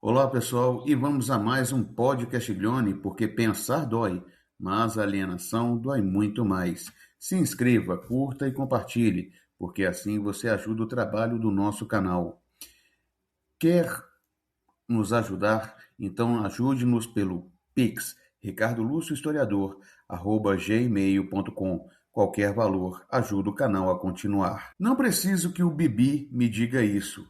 Olá pessoal, e vamos a mais um podcast Glione, porque pensar dói, mas a alienação dói muito mais. Se inscreva, curta e compartilhe, porque assim você ajuda o trabalho do nosso canal. Quer nos ajudar? Então ajude-nos pelo Pix, ricardoluciohistoriador@gmail.com. Qualquer valor ajuda o canal a continuar. Não preciso que o Bibi me diga isso.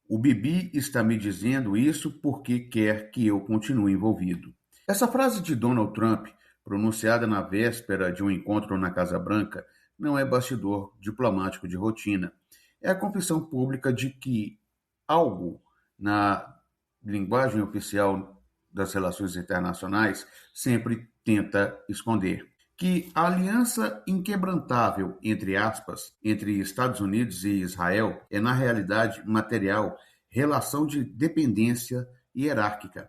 O Bibi está me dizendo isso porque quer que eu continue envolvido. Essa frase de Donald Trump, pronunciada na véspera de um encontro na Casa Branca, não é bastidor diplomático de rotina. É a confissão pública de que algo na linguagem oficial das relações internacionais sempre tenta esconder. Que a aliança inquebrantável, entre aspas, entre Estados Unidos e Israel é, na realidade material, relação de dependência hierárquica.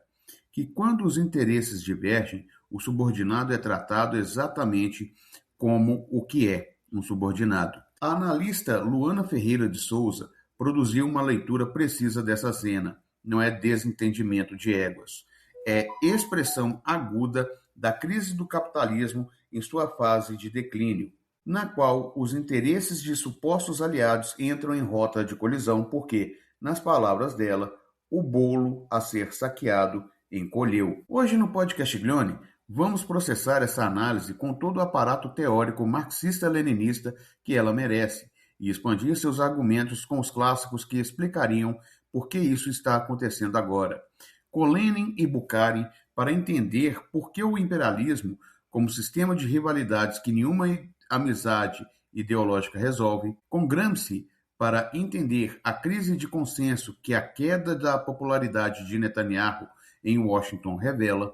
Que quando os interesses divergem, o subordinado é tratado exatamente como o que é um subordinado. A analista Luana Ferreira de Souza produziu uma leitura precisa dessa cena. Não é desentendimento de éguas. É expressão aguda da crise do capitalismo em sua fase de declínio, na qual os interesses de supostos aliados entram em rota de colisão porque, nas palavras dela, o bolo a ser saqueado encolheu. Hoje no podcast Glione, vamos processar essa análise com todo o aparato teórico marxista-leninista que ela merece e expandir seus argumentos com os clássicos que explicariam por que isso está acontecendo agora. Com Lenin e Bukharin para entender por que o imperialismo, como sistema de rivalidades que nenhuma amizade ideológica resolve, com Gramsci para entender a crise de consenso que a queda da popularidade de Netanyahu em Washington revela,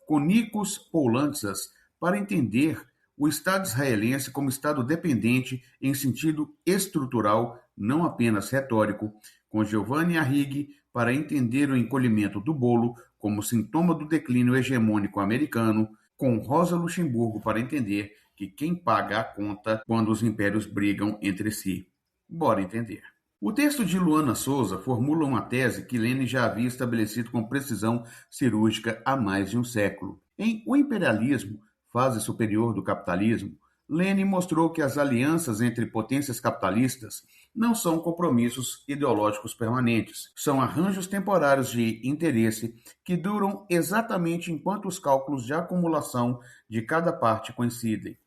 com Nikos Poulantzas para entender o Estado israelense como Estado dependente em sentido estrutural, não apenas retórico, com Giovanni Arrighi para entender o encolhimento do bolo como sintoma do declínio hegemônico americano, com Rosa Luxemburgo para entender que quem paga a conta quando os impérios brigam entre si. Bora entender. O texto de Luana Souza formula uma tese que Lenin já havia estabelecido com precisão cirúrgica há mais de um século. Em O Imperialismo, Fase Superior do Capitalismo, Lenin mostrou que as alianças entre potências capitalistas não são compromissos ideológicos permanentes, são arranjos temporários de interesse que duram exatamente enquanto os cálculos de acumulação de cada parte coincidem.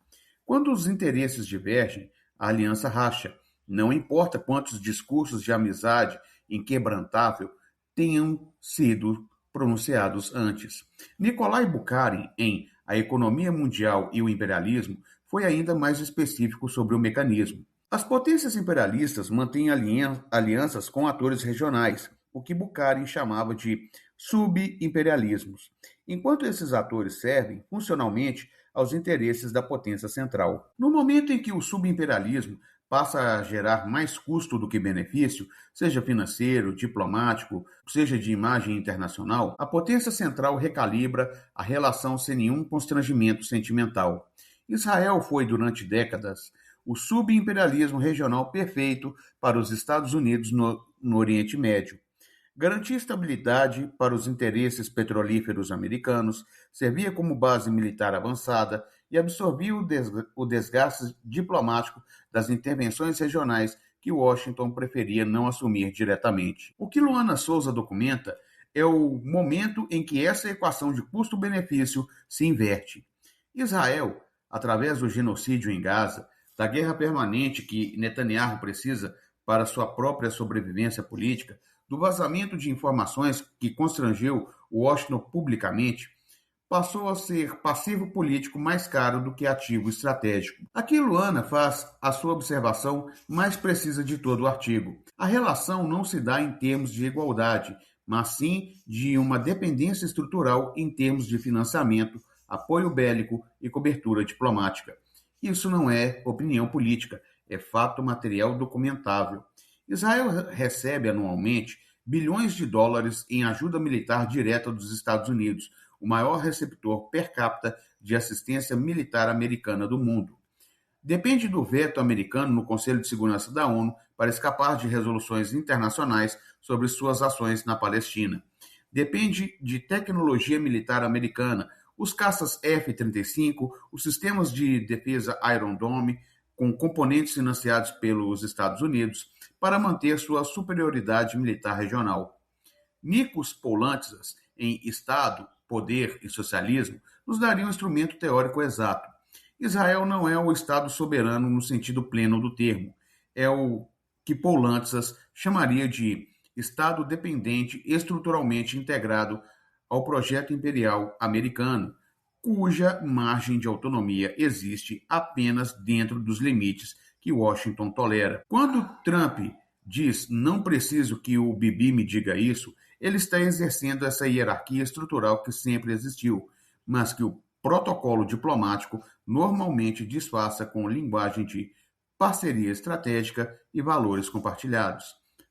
Quando os interesses divergem, a aliança racha. Não importa quantos discursos de amizade inquebrantável tenham sido pronunciados antes. Nikolai Bukharin, em A Economia Mundial e o Imperialismo, foi ainda mais específico sobre o mecanismo. As potências imperialistas mantêm alianças com atores regionais, o que Bukharin chamava de subimperialismos, enquanto esses atores servem, funcionalmente, aos interesses da potência central. No momento em que o subimperialismo passa a gerar mais custo do que benefício, seja financeiro, diplomático, seja de imagem internacional, a potência central recalibra a relação sem nenhum constrangimento sentimental. Israel foi, durante décadas, o subimperialismo regional perfeito para os Estados Unidos no Oriente Médio. Garantia estabilidade para os interesses petrolíferos americanos, servia como base militar avançada e absorvia o desgaste diplomático das intervenções regionais que Washington preferia não assumir diretamente. O que Luana Souza documenta é o momento em que essa equação de custo-benefício se inverte. Israel, através do genocídio em Gaza, da guerra permanente que Netanyahu precisa para sua própria sobrevivência política, do vazamento de informações que constrangeu Washington publicamente, passou a ser passivo político mais caro do que ativo estratégico. Aqui Luana faz a sua observação mais precisa de todo o artigo. A relação não se dá em termos de igualdade, mas sim de uma dependência estrutural em termos de financiamento, apoio bélico e cobertura diplomática. Isso não é opinião política, é fato material documentável. Israel recebe anualmente bilhões de dólares em ajuda militar direta dos Estados Unidos, o maior receptor per capita de assistência militar americana do mundo. Depende do veto americano no Conselho de Segurança da ONU para escapar de resoluções internacionais sobre suas ações na Palestina. depende de tecnologia militar americana, os caças F-35, os sistemas de defesa Iron Dome, com componentes financiados pelos Estados Unidos, para manter sua superioridade militar regional. Nikos Poulantzas, em Estado, Poder e Socialismo, nos daria um instrumento teórico exato. Israel não é o Estado soberano no sentido pleno do termo. É o que Poulantzas chamaria de Estado dependente estruturalmente integrado ao projeto imperial americano, cuja margem de autonomia existe apenas dentro dos limites que Washington tolera. Quando Trump diz não preciso que o Bibi me diga isso, ele está exercendo essa hierarquia estrutural que sempre existiu, mas que o protocolo diplomático normalmente disfarça com linguagem de parceria estratégica e valores compartilhados.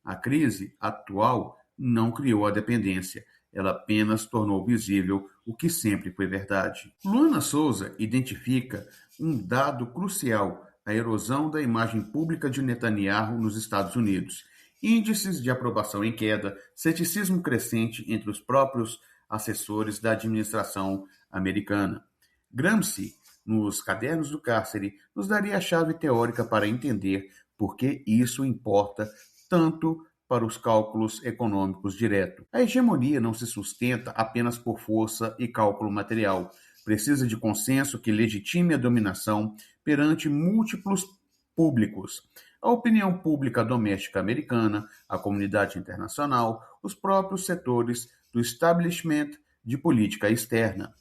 A crise atual não criou a dependência, ela apenas tornou visível o que sempre foi verdade. Luana Souza identifica um dado crucial: a erosão da imagem pública de Netanyahu nos Estados Unidos. Índices de aprovação em queda, ceticismo crescente entre os próprios assessores da administração americana. Gramsci, nos Cadernos do Cárcere, nos daria a chave teórica para entender por que isso importa tanto para os cálculos econômicos diretos. A hegemonia não se sustenta apenas por força e cálculo material. Precisa de consenso que legitime a dominação perante múltiplos públicos. A opinião pública doméstica americana, a comunidade internacional, os próprios setores do establishment de política externa.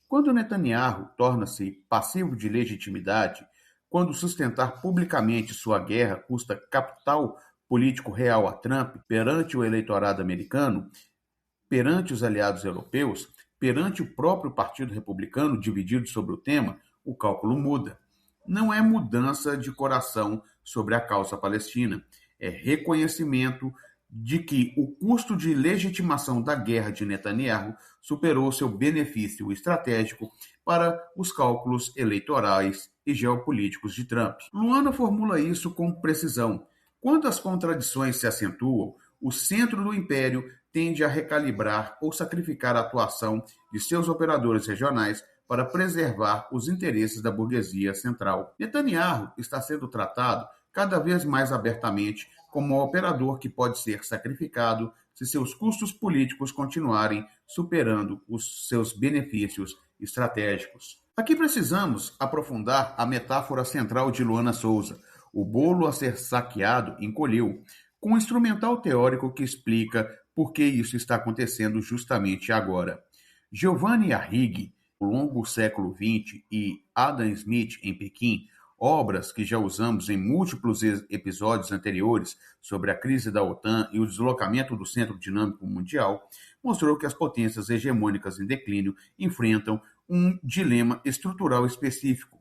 Quando Netanyahu torna-se passivo de legitimidade, quando sustentar publicamente sua guerra custa capital político real a Trump perante o eleitorado americano, perante os aliados europeus, perante o próprio Partido Republicano dividido sobre o tema, o cálculo muda. Não é mudança de coração sobre a causa palestina, é reconhecimento de que o custo de legitimação da guerra de Netanyahu superou seu benefício estratégico para os cálculos eleitorais e geopolíticos de Trump. Luana formula isso com precisão. Quando as contradições se acentuam, o centro do império tende a recalibrar ou sacrificar a atuação de seus operadores regionais para preservar os interesses da burguesia central. Netanyahu está sendo tratado cada vez mais abertamente como um operador que pode ser sacrificado se seus custos políticos continuarem superando os seus benefícios estratégicos. Aqui precisamos aprofundar a metáfora central de Luana Souza. O bolo a ser saqueado encolheu, com um instrumental teórico que explica por que isso está acontecendo justamente agora. Giovanni Arrighi, O Longo Século XX, e Adam Smith, em Pequim, obras que já usamos em múltiplos episódios anteriores sobre a crise da OTAN e o deslocamento do centro dinâmico mundial, mostrou que as potências hegemônicas em declínio enfrentam um dilema estrutural específico.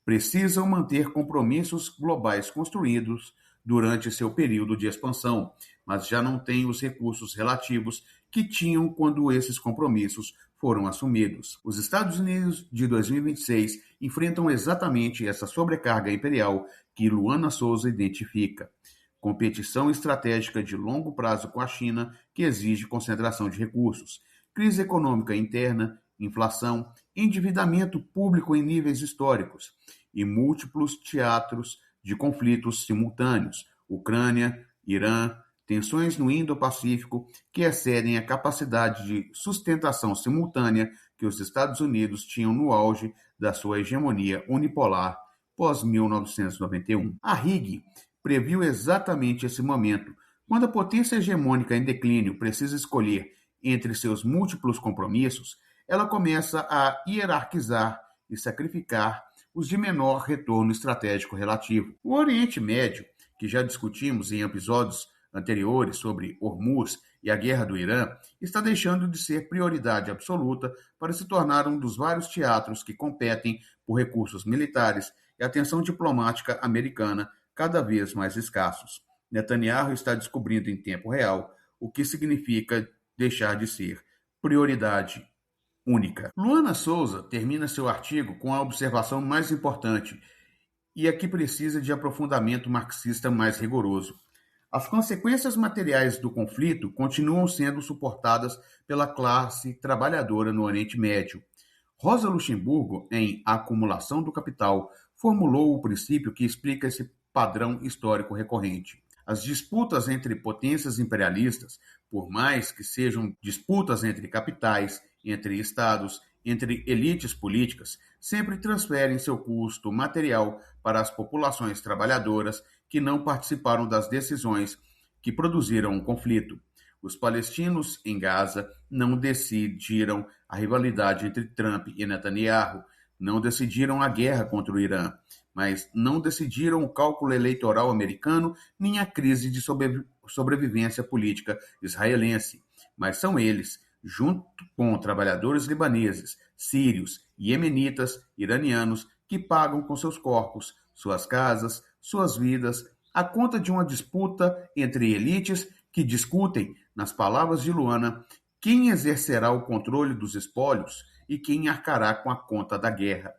Precisam manter compromissos globais construídos durante seu período de expansão, mas já não têm os recursos relativos que tinham quando esses compromissos foram assumidos. Os Estados Unidos de 2026 enfrentam exatamente essa sobrecarga imperial que Luana Souza identifica. Competição estratégica de longo prazo com a China, que exige concentração de recursos, crise econômica interna, inflação, endividamento público em níveis históricos e múltiplos teatros de conflitos simultâneos, Ucrânia, Irã, tensões no Indo-Pacífico que excedem a capacidade de sustentação simultânea que os Estados Unidos tinham no auge da sua hegemonia unipolar pós-1991. Arrighi previu exatamente esse momento, quando a potência hegemônica em declínio precisa escolher entre seus múltiplos compromissos, ela começa a hierarquizar e sacrificar os de menor retorno estratégico relativo. O Oriente Médio, que já discutimos em episódios anteriores sobre Hormuz e a guerra do Irã, está deixando de ser prioridade absoluta para se tornar um dos vários teatros que competem por recursos militares e atenção diplomática americana cada vez mais escassos. Netanyahu está descobrindo em tempo real o que significa deixar de ser prioridade única. Luana Souza termina seu artigo com a observação mais importante e a que precisa de aprofundamento marxista mais rigoroso. As consequências materiais do conflito continuam sendo suportadas pela classe trabalhadora no Oriente Médio. Rosa Luxemburgo, em A Acumulação do Capital, formulou o princípio que explica esse padrão histórico recorrente. As disputas entre potências imperialistas, por mais que sejam disputas entre capitais, entre estados, entre elites políticas, sempre transferem seu custo material para as populações trabalhadoras que não participaram das decisões que produziram o conflito. Os palestinos em Gaza não decidiram a rivalidade entre Trump e Netanyahu, não decidiram a guerra contra o Irã, mas não decidiram o cálculo eleitoral americano nem a crise de sobrevivência política israelense. Mas são eles, junto com trabalhadores libaneses, sírios, iemenitas, iranianos, que pagam com seus corpos, suas casas, suas vidas, a conta de uma disputa entre elites que discutem, nas palavras de Luana, quem exercerá o controle dos espólios e quem arcará com a conta da guerra.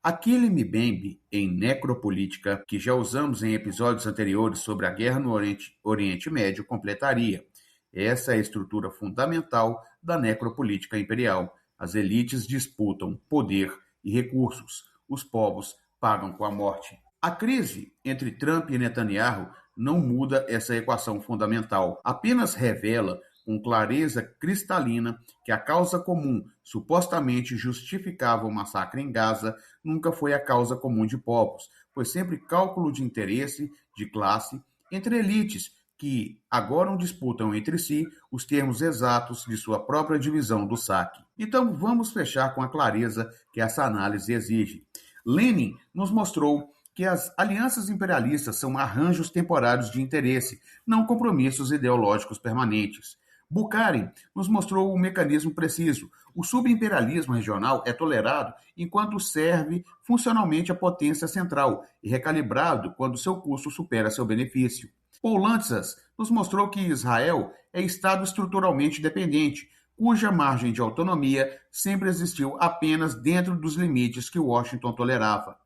Aquele Mbembe em necropolítica, que já usamos em episódios anteriores sobre a guerra no Oriente Médio, completaria. Essa é a estrutura fundamental da necropolítica imperial. As elites disputam poder e recursos. Os povos pagam com a morte. A crise entre Trump e Netanyahu não muda essa equação fundamental, apenas revela com clareza cristalina que a causa comum supostamente justificava o massacre em Gaza nunca foi a causa comum de povos, foi sempre cálculo de interesse, de classe, entre elites que agora disputam entre si os termos exatos de sua própria divisão do saque. Então vamos fechar com a clareza que essa análise exige. Lenin nos mostrou que as alianças imperialistas são arranjos temporários de interesse, não compromissos ideológicos permanentes. Bukharin nos mostrou o mecanismo preciso. O subimperialismo regional é tolerado enquanto serve funcionalmente a potência central e recalibrado quando seu custo supera seu benefício. Paul Lantzas nos mostrou que Israel é Estado estruturalmente dependente, cuja margem de autonomia sempre existiu apenas dentro dos limites que Washington tolerava.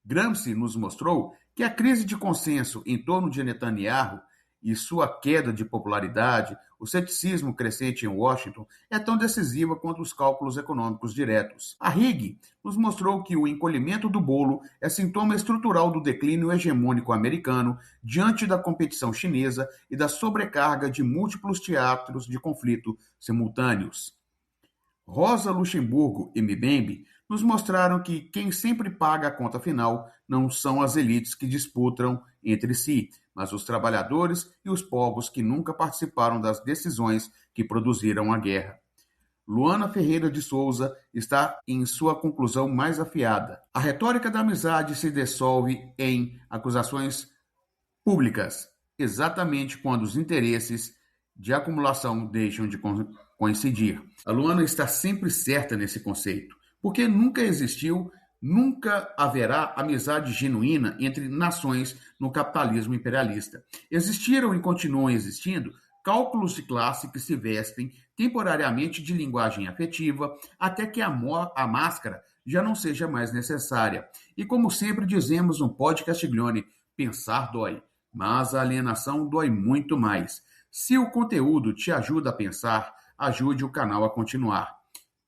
Gramsci nos mostrou que a crise de consenso em torno de Netanyahu e sua queda de popularidade, o ceticismo crescente em Washington, é tão decisiva quanto os cálculos econômicos diretos. Arrighi nos mostrou que o encolhimento do bolo é sintoma estrutural do declínio hegemônico americano diante da competição chinesa e da sobrecarga de múltiplos teatros de conflito simultâneos. Rosa Luxemburgo e Mbembe nos mostraram que quem sempre paga a conta final não são as elites que disputam entre si, mas os trabalhadores e os povos que nunca participaram das decisões que produziram a guerra. Luana Ferreira de Souza está em sua conclusão mais afiada. A retórica da amizade se dissolve em acusações públicas, exatamente quando os interesses de acumulação deixam de coincidir. A Luana está sempre certa nesse conceito, porque nunca existiu, nunca haverá amizade genuína entre nações no capitalismo imperialista. Existiram e continuam existindo cálculos de classe que se vestem temporariamente de linguagem afetiva até que a máscara já não seja mais necessária. E como sempre dizemos no podcast Castiglione, pensar dói, mas a alienação dói muito mais. Se o conteúdo te ajuda a pensar, ajude o canal a continuar.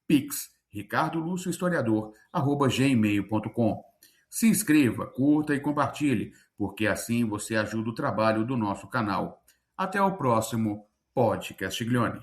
Pix, ricardoluciohistoriador@gmail.com. Se inscreva, curta e compartilhe, porque assim você ajuda o trabalho do nosso canal. Até o próximo podcast Castiglione.